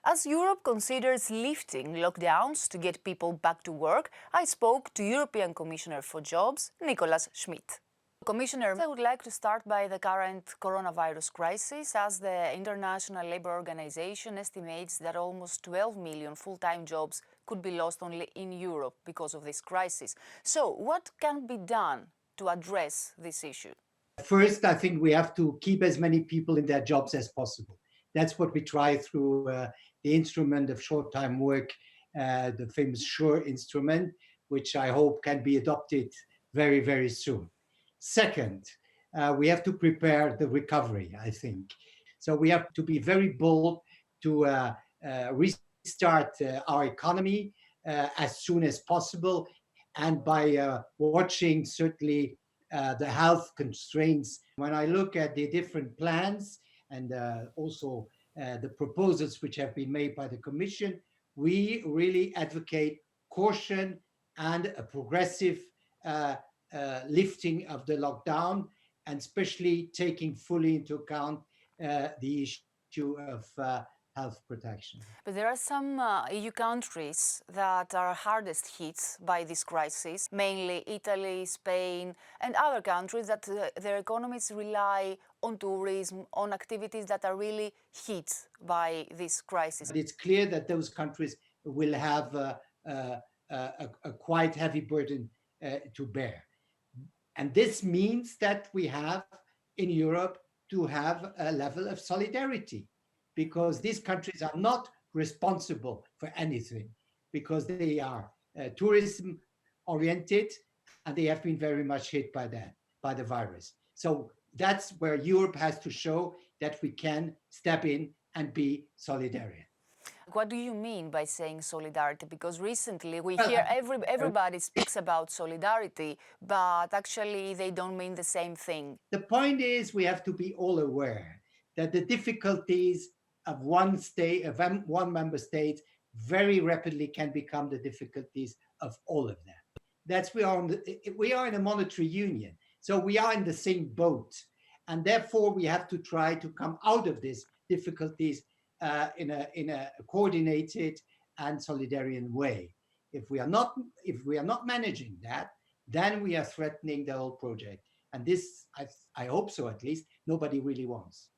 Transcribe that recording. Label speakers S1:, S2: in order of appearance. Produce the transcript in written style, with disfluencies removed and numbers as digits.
S1: As Europe considers lifting lockdowns to get people back to work, I spoke to European Commissioner for Jobs, Nicolas Schmit. Commissioner, I would like to start by the current coronavirus crisis, as the International Labour Organization estimates that almost 12 million full-time jobs could be lost only in Europe because of this crisis. So, what can be done to address this issue?
S2: First, I think we have to keep as many people in their jobs as possible. That's what we try through the instrument of short-time work, the famous SURE instrument, which I hope can be adopted very, very soon. Second, we have to prepare the recovery, I think. So we have to be very bold to restart our economy as soon as possible, and by watching certainly the health constraints. When I look at the different plans and also the proposals which have been made by the Commission, we really advocate caution and a progressive lifting of the lockdown, and especially taking fully into account the issue of health protection.
S1: But there are some EU countries that are hardest hit by this crisis, mainly Italy, Spain, and other countries that their economies rely on tourism, on activities that are really hit by this crisis.
S2: But it's clear that those countries will have a quite heavy burden to bear. And this means that we have in Europe to have a level of solidarity, because these countries are not responsible for anything, because they are tourism oriented, and they have been very much hit by that, by the virus. So that's where Europe has to show that we can step in and be solidarian.
S1: What do you mean by saying solidarity? Because recently we
S2: Well,
S1: hear everybody speaks about solidarity, but actually they don't mean the same thing.
S2: The point is, we have to be all aware that the difficulties of one member state very rapidly can become the difficulties of all of them. That's we are in a monetary union, so we are in the same boat, and therefore we have to try to come out of these difficulties in a coordinated and solidarian way. If we are not managing that, then we are threatening the whole project, and this I hope so, at least nobody really wants.